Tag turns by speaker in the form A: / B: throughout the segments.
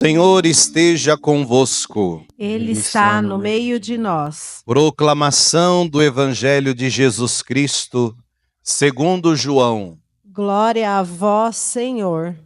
A: Senhor esteja convosco.
B: Ele está no meio de nós.
A: Proclamação do Evangelho de Jesus Cristo, segundo João.
B: Glória a vós, Senhor.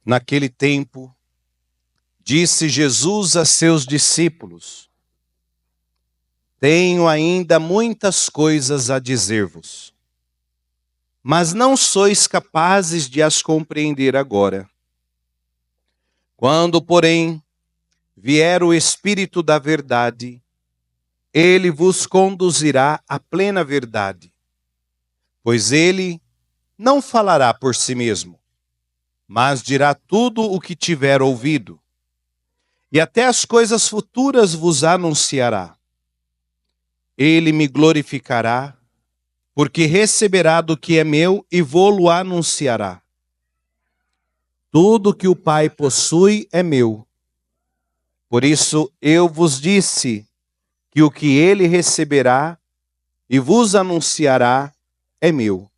A: Naquele tempo, disse Jesus a seus discípulos: Tenho ainda muitas coisas a dizer-vos, mas não sois capazes de as compreender agora. Quando, porém, vier o Espírito da verdade, ele vos conduzirá à plena verdade, pois ele não falará por si mesmo, mas dirá tudo o que tiver ouvido, e até as coisas futuras vos anunciará. Ele me glorificará, porque receberá do que é meu e vô-lo anunciará. Tudo que o Pai possui é meu. Por isso eu vos disse que o que ele receberá e vos anunciará é meu.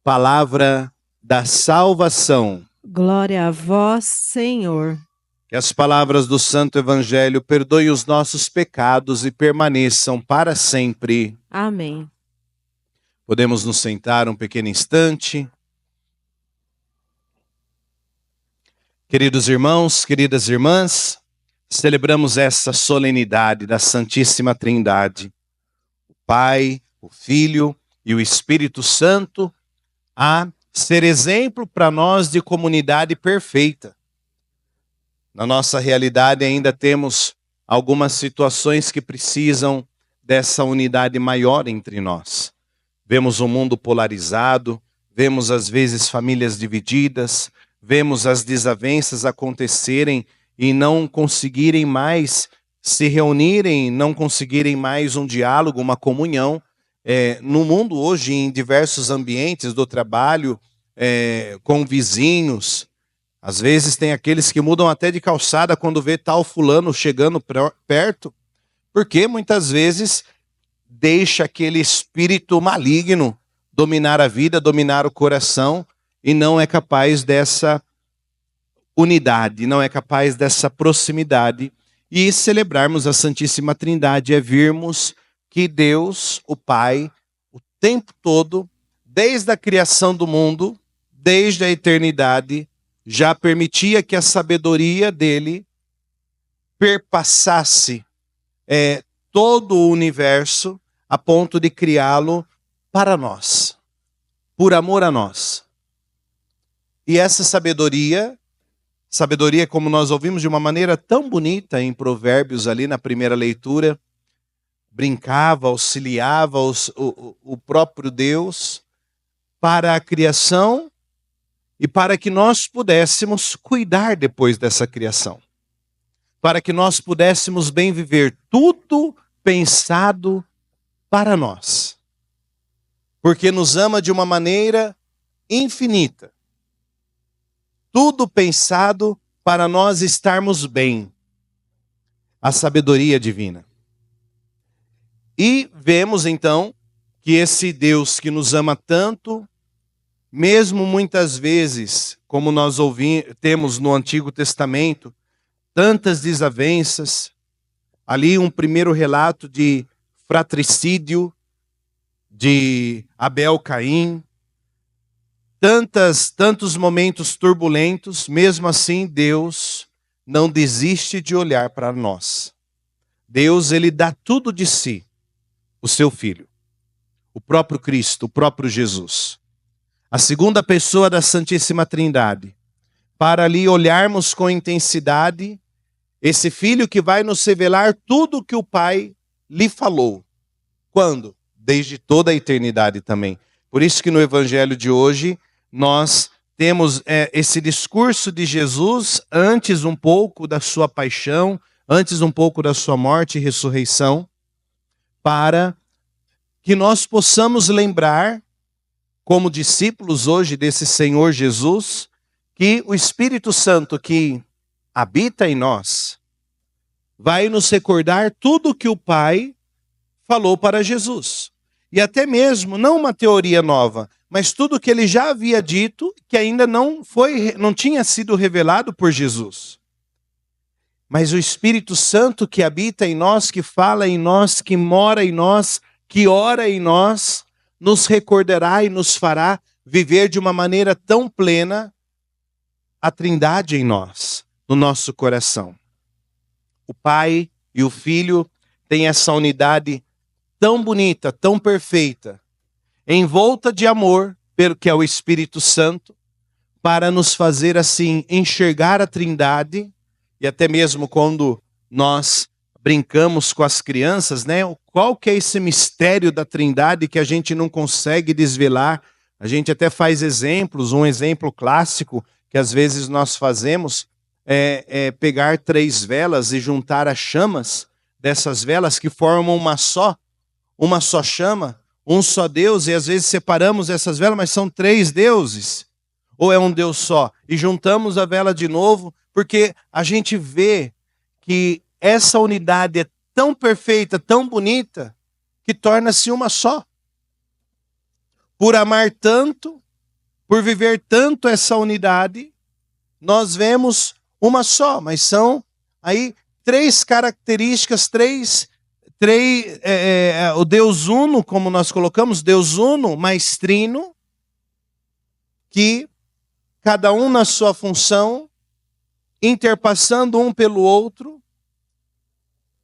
A: Palavra da salvação.
B: Glória a vós, Senhor.
A: Que as palavras do Santo Evangelho perdoem os nossos pecados e permaneçam para sempre.
B: Amém.
A: Podemos nos sentar um pequeno instante. Queridos irmãos, queridas irmãs, celebramos essa solenidade da Santíssima Trindade. O Pai, o Filho e o Espírito Santo a ser exemplo para nós de comunidade perfeita. Na nossa realidade ainda temos algumas situações que precisam dessa unidade maior entre nós. Vemos um mundo polarizado, vemos às vezes famílias divididas, vemos as desavenças acontecerem e não conseguirem mais se reunirem, não conseguirem mais um diálogo, uma comunhão. No mundo hoje, em diversos ambientes do trabalho, com vizinhos, às vezes tem aqueles que mudam até de calçada quando vê tal fulano chegando perto, porque muitas vezes deixa aquele espírito maligno dominar a vida, dominar o coração, e não é capaz dessa unidade, não é capaz dessa proximidade. E celebrarmos a Santíssima Trindade é virmos que Deus, o Pai, o tempo todo, desde a criação do mundo, desde a eternidade, já permitia que a sabedoria dele perpassasse todo o universo a ponto de criá-lo para nós, por amor a nós. E essa sabedoria, como nós ouvimos de uma maneira tão bonita em Provérbios ali na primeira leitura, brincava, auxiliava o próprio Deus para a criação e para que nós pudéssemos cuidar depois dessa criação. Para que nós pudéssemos bem viver, tudo pensado para nós. Porque nos ama de uma maneira infinita. Tudo pensado para nós estarmos bem. A sabedoria divina. E vemos então que esse Deus que nos ama tanto, mesmo muitas vezes, como nós temos no Antigo Testamento, tantas desavenças, ali um primeiro relato de fratricídio de Abel-Caim, tantos momentos turbulentos, mesmo assim Deus não desiste de olhar para nós. Deus, ele dá tudo de si, o seu Filho, o próprio Cristo, o próprio Jesus. A segunda pessoa da Santíssima Trindade, para ali olharmos com intensidade esse Filho que vai nos revelar tudo o que o Pai lhe falou. Quando? Desde toda a eternidade também. Por isso que no Evangelho de hoje nós temos esse discurso de Jesus antes um pouco da sua paixão, antes um pouco da sua morte e ressurreição. para que nós possamos lembrar, como discípulos hoje desse Senhor Jesus, que o Espírito Santo que habita em nós vai nos recordar tudo que o Pai falou para Jesus. E até mesmo, não uma teoria nova, mas tudo que ele já havia dito, que ainda não tinha sido revelado por Jesus. Mas o Espírito Santo que habita em nós, que fala em nós, que mora em nós, que ora em nós, nos recordará e nos fará viver de uma maneira tão plena a Trindade em nós, no nosso coração. O Pai e o Filho têm essa unidade tão bonita, tão perfeita, envolta de amor, pelo que é o Espírito Santo, para nos fazer assim enxergar a Trindade, e até mesmo quando nós brincamos com as crianças, né? Qual que é esse mistério da Trindade que a gente não consegue desvelar? A gente até faz exemplos, um exemplo clássico que às vezes nós fazemos é pegar 3 velas e juntar as chamas dessas velas que formam uma só chama, um só Deus, e às vezes separamos essas velas, mas são 3 deuses, ou é um Deus só, e juntamos a vela de novo, porque a gente vê que essa unidade é tão perfeita, tão bonita, que torna-se uma só. Por amar tanto, por viver tanto essa unidade, nós vemos uma só, mas são aí 3 características, o Deus Uno, como nós colocamos, Deus Uno mais Trino, que cada um na sua função, interpassando um pelo outro,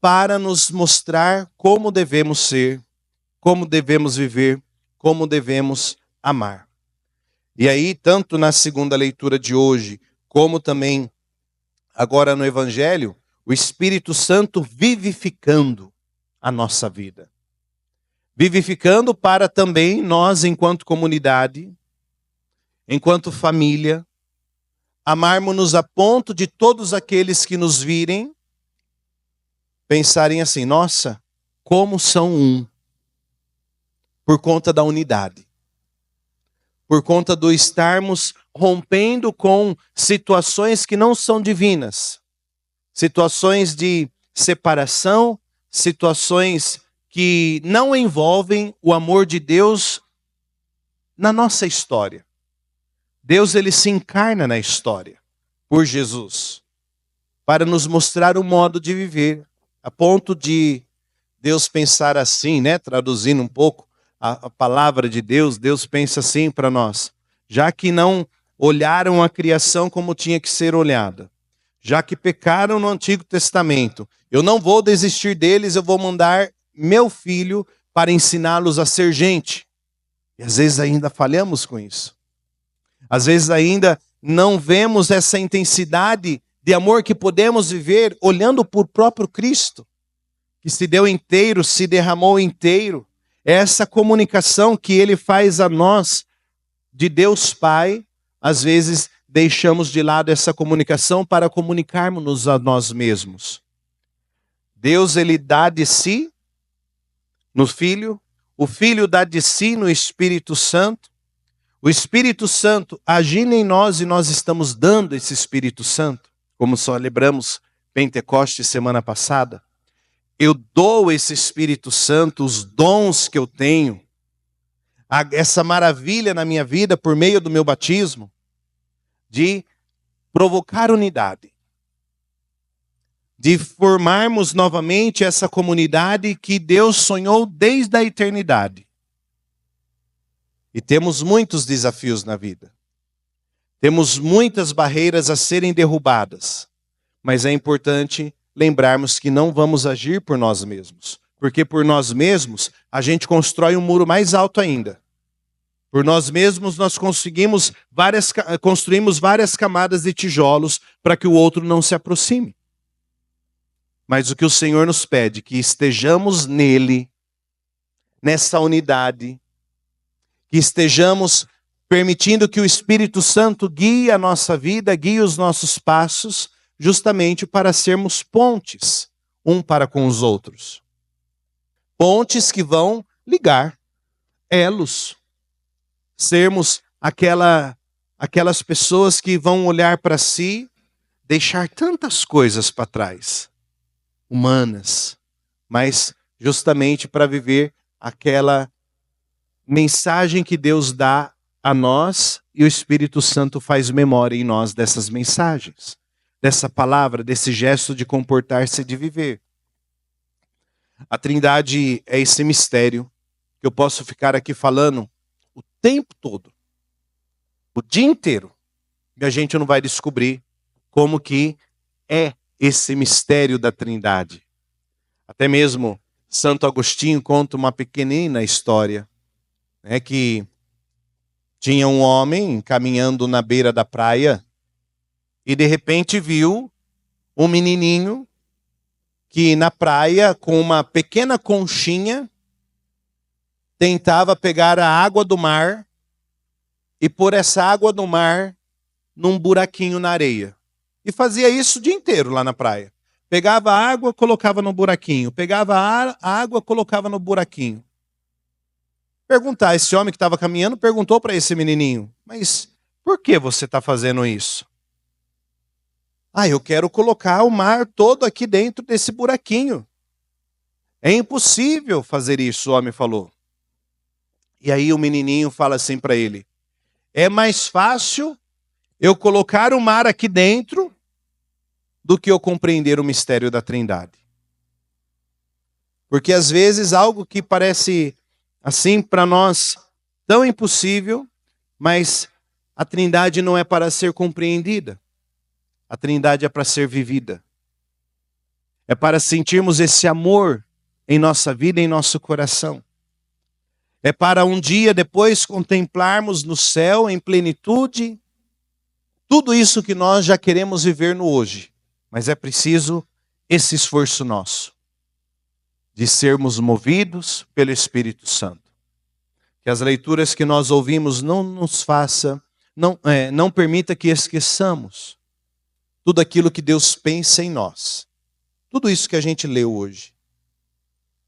A: para nos mostrar como devemos ser, como devemos viver, como devemos amar. E aí, tanto na segunda leitura de hoje, como também agora no Evangelho, o Espírito Santo vivificando a nossa vida. Vivificando para também nós, enquanto comunidade, enquanto família, amarmos-nos a ponto de todos aqueles que nos virem pensarem assim: nossa, como são um. Por conta da unidade. Por conta do estarmos rompendo com situações que não são divinas. Situações de separação, situações que não envolvem o amor de Deus na nossa história. Deus, ele se encarna na história por Jesus para nos mostrar o modo de viver, a ponto de Deus pensar assim, né, traduzindo um pouco a palavra de Deus, Deus pensa assim para nós: já que não olharam a criação como tinha que ser olhada, já que pecaram no Antigo Testamento, eu não vou desistir deles, eu vou mandar meu filho para ensiná-los a ser gente. E às vezes ainda falhamos com isso. Às vezes ainda não vemos essa intensidade de amor que podemos viver olhando para o próprio Cristo, que se deu inteiro, se derramou inteiro. Essa comunicação que ele faz a nós, de Deus Pai, às vezes deixamos de lado essa comunicação para comunicarmos-nos a nós mesmos. Deus, ele dá de si no Filho, o Filho dá de si no Espírito Santo, o Espírito Santo agindo em nós e nós estamos dando esse Espírito Santo, como celebramos Pentecostes semana passada. Eu dou esse Espírito Santo, os dons que eu tenho, essa maravilha na minha vida por meio do meu batismo, de provocar unidade, de formarmos novamente essa comunidade que Deus sonhou desde a eternidade. E temos muitos desafios na vida. Temos muitas barreiras a serem derrubadas. Mas é importante lembrarmos que não vamos agir por nós mesmos. Porque por nós mesmos, a gente constrói um muro mais alto ainda. Por nós mesmos, nós construímos várias camadas de tijolos para que o outro não se aproxime. Mas o que o Senhor nos pede, que estejamos nele, nessa unidade, que estejamos permitindo que o Espírito Santo guie a nossa vida, guie os nossos passos, justamente para sermos pontes, um para com os outros. pontes que vão ligar, elos. Sermos aquelas pessoas que vão olhar para si, deixar tantas coisas para trás, humanas, mas justamente para viver aquela mensagem que Deus dá a nós e o Espírito Santo faz memória em nós dessas mensagens, dessa palavra, desse gesto de comportar-se e de viver. A Trindade é esse mistério que eu posso ficar aqui falando o tempo todo, o dia inteiro, e a gente não vai descobrir como que é esse mistério da Trindade. Até mesmo Santo Agostinho conta uma pequenina história, né, que tinha um homem caminhando na beira da praia e de repente viu um menininho que na praia, com uma pequena conchinha, tentava pegar a água do mar e pôr essa água do mar num buraquinho na areia. E fazia isso o dia inteiro lá na praia. Pegava a água, colocava no buraquinho. Pegava a água, colocava no buraquinho. Esse homem que estava caminhando perguntou para esse menininho: mas por que você está fazendo isso? Eu quero colocar o mar todo aqui dentro desse buraquinho. É impossível fazer isso, o homem falou. E aí o menininho fala assim para ele: é mais fácil eu colocar o mar aqui dentro do que eu compreender o mistério da Trindade. Porque às vezes algo que parece assim para nós tão impossível, mas a Trindade não é para ser compreendida. A Trindade é para ser vivida. É para sentirmos esse amor em nossa vida, em nosso coração. É para um dia depois contemplarmos no céu, em plenitude, tudo isso que nós já queremos viver no hoje. Mas é preciso esse esforço nosso, de sermos movidos pelo Espírito Santo. Que as leituras que nós ouvimos não nos faça, não permita que esqueçamos tudo aquilo que Deus pensa em nós. Tudo isso que a gente leu hoje.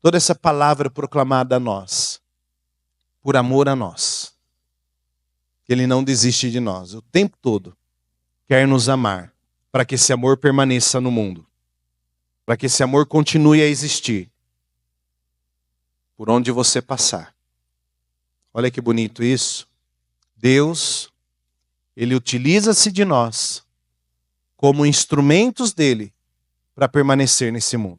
A: Toda essa palavra proclamada a nós. Por amor a nós. Que Ele não desiste de nós. O tempo todo quer nos amar. Para que esse amor permaneça no mundo. Para que esse amor continue a existir. Por onde você passar. Olha que bonito isso. Deus, Ele utiliza-se de nós como instrumentos dele para permanecer nesse mundo.